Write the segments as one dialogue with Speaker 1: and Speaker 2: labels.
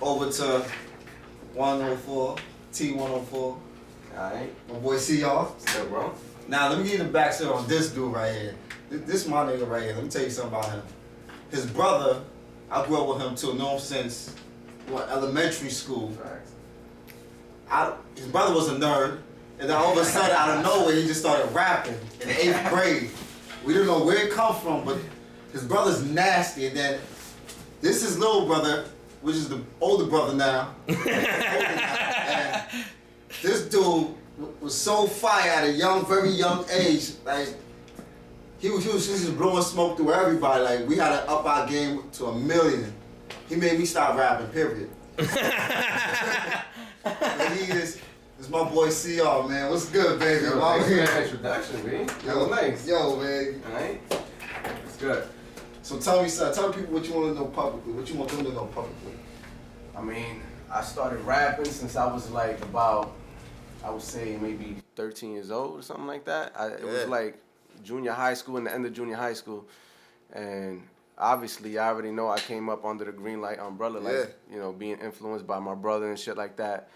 Speaker 1: over to 104, T104.
Speaker 2: Alright.
Speaker 1: My boy C y'all.
Speaker 2: What's up, bro?
Speaker 1: Now let me give you the backstory on this dude right here. This my nigga right here. Let me tell you something about him. His brother, I grew up with him too. Know him since elementary school.
Speaker 2: Facts.
Speaker 1: His brother was a nerd, and then all of a sudden, out of nowhere, he just started rapping in 8th grade. We didn't know where it come from, but his brother's nasty. And then this is his little brother, which is the older brother now. And this dude was so fire at a very young age. Like he was just blowing smoke through everybody. Like we had to up our game to 1 million. He made me stop rapping. Period. This my boy CR, man. What's good, baby?
Speaker 2: Yo, thanks for that introduction, man. That was nice.
Speaker 1: Yo, man.
Speaker 2: Alright. It's good.
Speaker 1: So tell me, son. Tell people what you want to know publicly. What you want them to know publicly.
Speaker 2: I mean, I started rapping since I was like about, I would say maybe 13 years old or something like that. It was like junior high school and the end of junior high school. And obviously, I already know I came up under the green light umbrella, like, you know, being influenced by my brother and shit like that.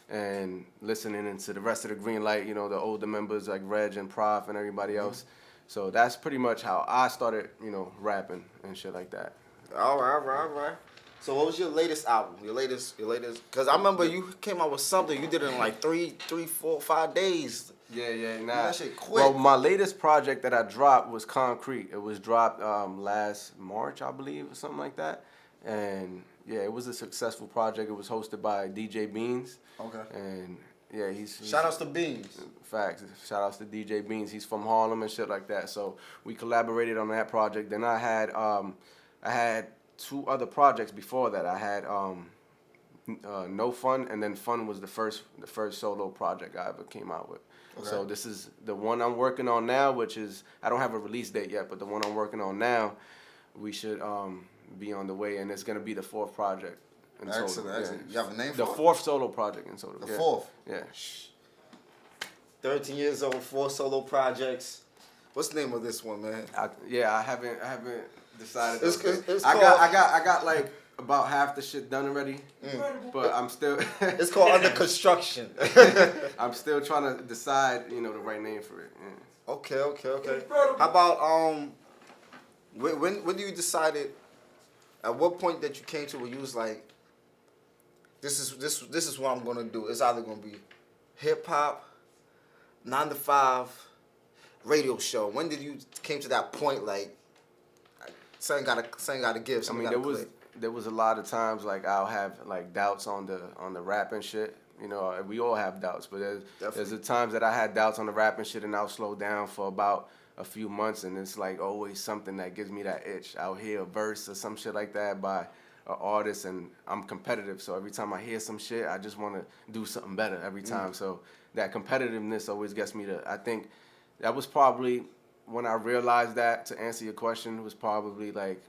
Speaker 2: And listening into the rest of the green light, you know, the older members like Reg and Prof and everybody else. So that's pretty much how I started, you know, rapping and shit like that.
Speaker 1: All right. So what was your latest album? Your latest? Because I remember you came out with something. You did it in like 3, 4, 5 days.
Speaker 2: Yeah, nah.
Speaker 1: That shit quick.
Speaker 2: Well, my latest project that I dropped was Concrete. It was dropped last March, I believe, or something like that. And yeah, it was a successful project. It was hosted by DJ Beans. Okay. And yeah, he's
Speaker 1: shout outs to Beans.
Speaker 2: Facts. Shout outs to DJ Beans. He's from Harlem and shit like that. So we collaborated on that project. Then I had 2 other projects before that. I had No Fun, and then Fun was the first solo project I ever came out with. Okay. So this is the one I'm working on now, which is, I don't have a release date yet, but the one I'm working on now, we should be on the way, and it's gonna be the 4th project.
Speaker 1: Excellent. You have a name for
Speaker 2: it? The 4th solo project in Soda.
Speaker 1: The 4th?
Speaker 2: Yeah.
Speaker 1: 13 years old, 4 solo projects. What's the name of this one, man?
Speaker 2: I haven't decided.
Speaker 1: It's
Speaker 2: I got like about half the shit done already, but I'm still.
Speaker 1: It's called Under Construction.
Speaker 2: I'm still trying to decide, you know, the right name for it. Yeah.
Speaker 1: Okay. How about when you decided? At what point that you came to where you was like, this is what I'm gonna do. It's either gonna be hip hop, 9 to 5, radio show. When did you came to that point like something gotta give?
Speaker 2: I mean, there was a lot of times like I'll have like doubts on the rap and shit. You know, we all have doubts, but there's the times that I had doubts on the rap and shit, and I'll slow down for about a few months, and it's like always something that gives me that itch. I'll hear a verse or some shit like that by an artist, and I'm competitive, so every time I hear some shit, I just want to do something better every time. So that competitiveness always gets me to, I think that was probably when I realized that, to answer your question, was probably like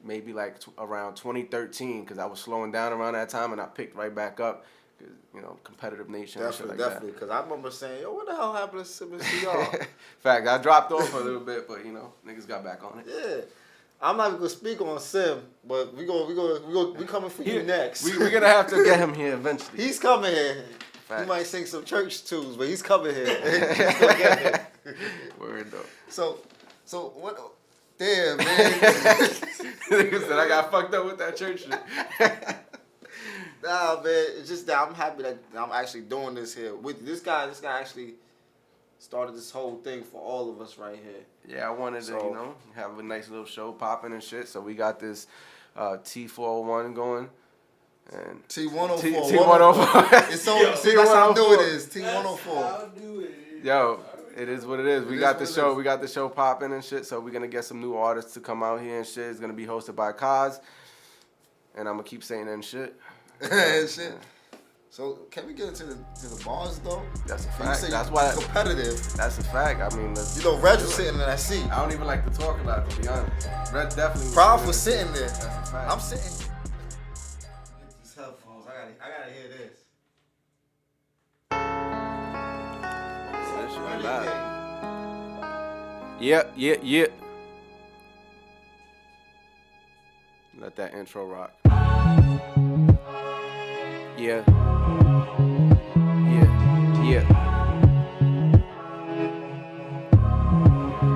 Speaker 2: maybe like around 2013, because I was slowing down around that time, and I picked right back up. You know, competitive nation and shit like that.
Speaker 1: Definitely, because I remember saying, yo, what the hell happened to Simmons CR?
Speaker 2: Fact, I dropped off for a little bit, but, you know, niggas got back on it.
Speaker 1: Yeah. I'm not even going to speak on Sim, but we coming for you next.
Speaker 2: We're going to have to get him here eventually.
Speaker 1: He's coming here.
Speaker 2: Fact.
Speaker 1: He might sing some church tunes, but he's coming here. He's gonna get here.
Speaker 2: Word though.
Speaker 1: So what? Damn, man.
Speaker 2: Nigga said I got fucked up with that church shit.
Speaker 1: Nah, man, it's just that I'm happy that I'm actually doing this here with this guy. This guy actually started this whole thing for all of us right here.
Speaker 2: Yeah, I wanted to, you know, have a nice little show popping and shit. So we got this T401 going. And
Speaker 1: T104.
Speaker 2: T104.
Speaker 1: It's so see, that's how new it is. T104.
Speaker 2: Yo, it is what it is. We got the show. We got the show popping and shit. So we're gonna get some new artists to come out here and shit. It's gonna be hosted by Kaz. And I'm gonna keep saying that and shit.
Speaker 1: Shit. So can we get into the bars though?
Speaker 2: That's a fact. That's why
Speaker 1: competitive.
Speaker 2: That's a fact. I mean,
Speaker 1: you know, Reg was sitting in that seat.
Speaker 2: I don't even like to talk about it, to be honest. Reg definitely.
Speaker 1: Prof was sitting there.
Speaker 2: That's a fact.
Speaker 1: I'm sitting. These headphones. I gotta hear this.
Speaker 2: Yeah. Let that intro rock. Yeah.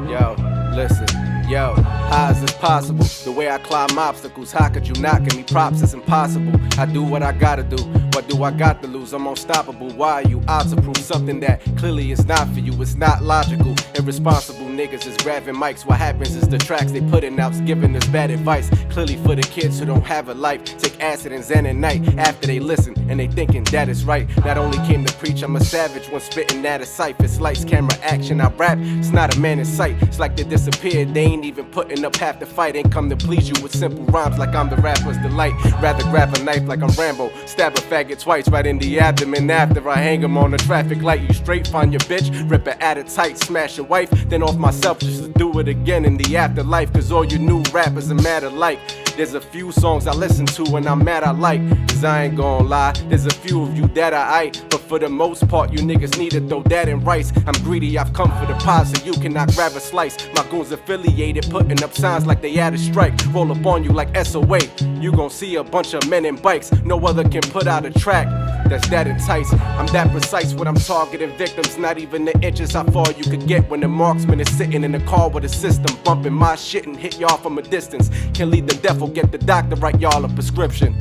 Speaker 2: Yo, listen. Yo, how is this possible? The way I climb obstacles, how could you not give me props? It's impossible. I do what I gotta do. What do I got to lose? I'm unstoppable. Why are you out to prove something that clearly is not for you? It's not logical. Irresponsible niggas is grabbing mics. What happens is the tracks they putting out's giving us bad advice. Clearly for the kids who don't have a life, take acid and Zen at night after they listen and they thinking that is right. Not only came to preach, I'm a savage when spitting at a sight. It's lights, camera, action. I rap. It's not a man in sight. It's like they disappeared. They ain't even putting up half the fight. Ain't come to please you with simple rhymes like I'm the rapper's delight. Rather grab a knife like I'm Rambo, stab a faggot twice right in the abdomen. After I hang him on the traffic light, you straight find your bitch, rip her at it tight, smash your wife, then off myself just to do it again in the afterlife. Cause all you new rappers are mad alike. There's a few songs I listen to and I'm mad I like. Cause I ain't gon' lie, there's a few of you that I ate. But for the most part, you niggas need to throw that in rice. I'm greedy, I've come for the pie, so you cannot grab a slice. My goons affiliated, putting up signs like they had a strike. Roll up on you like SOA. You gon' see a bunch of men in bikes. No other can put out a track that's that entice. I'm that precise when I'm targeting victims. Not even the inches how far you could get when the marksman is sitting in the car with a system, bumping my shit and hit y'all from a distance. Can lead the death or get the doctor write y'all a prescription.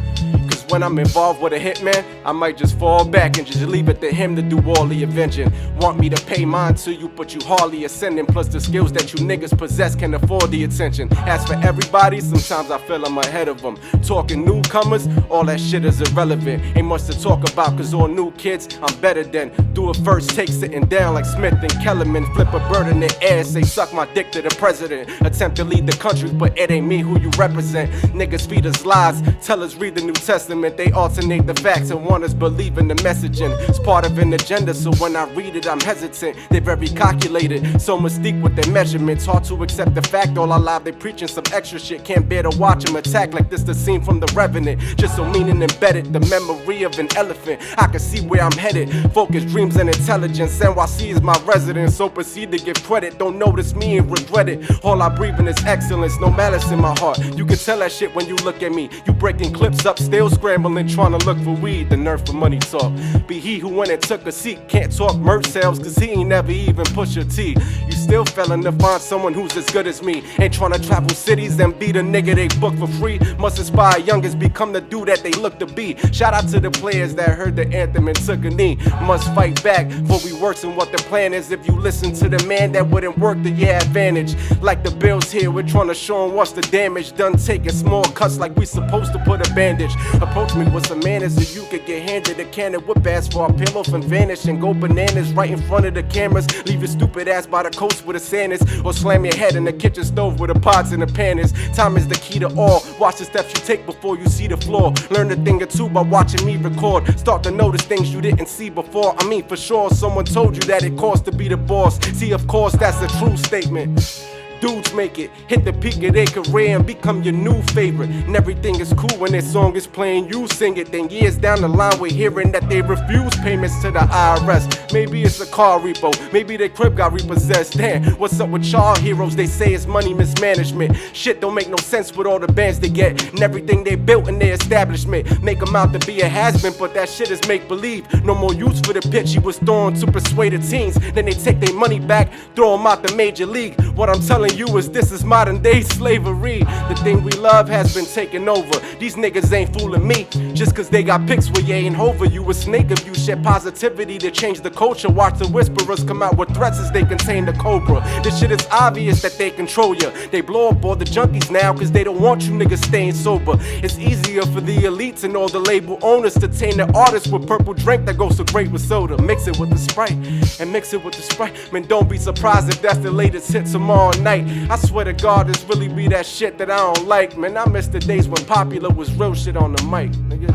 Speaker 2: Cause when I'm involved with a hitman, I might just fall back and just leave it to him to do all the avenging. Want me to pay mine to you, but you hardly ascending. Plus the skills that you niggas possess can afford the attention. As for everybody, sometimes I feel I'm ahead of them. Talking newcomers, all that shit is irrelevant. Ain't much to talk about cause all new kids, I'm better than. Do a first take sitting down like Smith and Kellerman. Flip a bird in the air, say suck my dick to the president. Attempt to lead the country, but it ain't me who you represent. Niggas feed us lies, tell us read the New Testament. They alternate the facts and want us believe in the messaging. It's part of an agenda, so when I read it I'm hesitant. They're very calculated, so mystique with their measurements. Hard to accept the fact all our life they preaching some extra shit. Can't bear to watch them attack like this the scene from The Revenant. Just so meaning embedded, the memory of an elephant. I can see where I'm headed, focus, dreams and intelligence. NYC is my residence, so proceed to give credit. Don't notice me and regret it. All I breathe in is excellence, no malice in my heart. You can tell that shit when you look at me. You breaking clips up, still scrambling, trying to look for weed. The nerve for money talk. Be he who went and took a seat. Can't talk merch sales cause he ain't never even push a T. You still failing to find someone who's as good as me. Ain't trying to travel cities and be the nigga they book for free. Must inspire youngest, become the dude that they look to be. Shout out to the players that heard the anthem and took a knee. Must fight back for we works and what the plan is. If you listen to the man that wouldn't work to your advantage. Like the Bills here, we're trying to show them what's the damage done. Taking small cuts like we supposed to put a bandage. Approach me with some manners so you could get handed a can of whip ass for a peel off and vanish. And go bananas right in front of the cameras. Leave your stupid ass by the coast with a sanders. Or slam your head in the kitchen stove with the pots and the panners. Time is the key to all. Watch the steps you take before you see the floor. Learn a thing or two by watching me record. Start to notice things you didn't see before. I mean for sure someone told you that it costs to be the boss. See of course that's a true statement. Dudes make it, hit the peak of their career and become your new favorite. And everything is cool when their song is playing, you sing it. Then years down the line we're hearing that they refuse payments to the IRS. Maybe it's a car repo, maybe their crib got repossessed. Damn, what's up with y'all heroes? They say it's money mismanagement. Shit don't make no sense with all the bands they get and everything they built in their establishment. Make them out to be a has-been, but that shit is make-believe. No more use for the pitch he was throwing to persuade the teens. Then they take their money back, throw them out the major league. What I'm telling you is this is modern day slavery. The thing we love has been taken over. These niggas ain't fooling me just cause they got pics where you ain't over. You a snake if you shed positivity to change the culture. Watch the whisperers come out with threats as they contain the cobra. This shit is obvious that they control ya. They blow up all the junkies now cause they don't want you niggas staying sober. It's easier for the elites and all the label owners to tame the artists with purple drink that goes so great with soda. Mix it with the Sprite and mix it with the Sprite. Man, don't be surprised if that's the latest hit tomorrow night. I swear to God, this really be that shit that I don't like. Man, I miss the days when popular was real shit on the mic, nigga.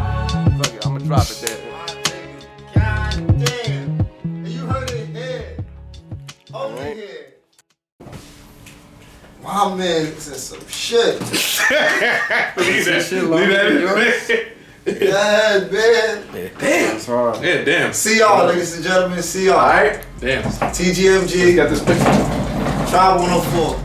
Speaker 2: Fuck it, I'ma drop it there.
Speaker 1: God damn. And you heard it here. Over here. My man said some shit.
Speaker 3: Leave that.
Speaker 1: Yeah, man.
Speaker 3: Damn. That's hard. Yeah, damn.
Speaker 1: See y'all, ladies and gentlemen. See y'all.
Speaker 3: Alright. Damn.
Speaker 1: TGMG.
Speaker 3: Got this picture.
Speaker 1: T104.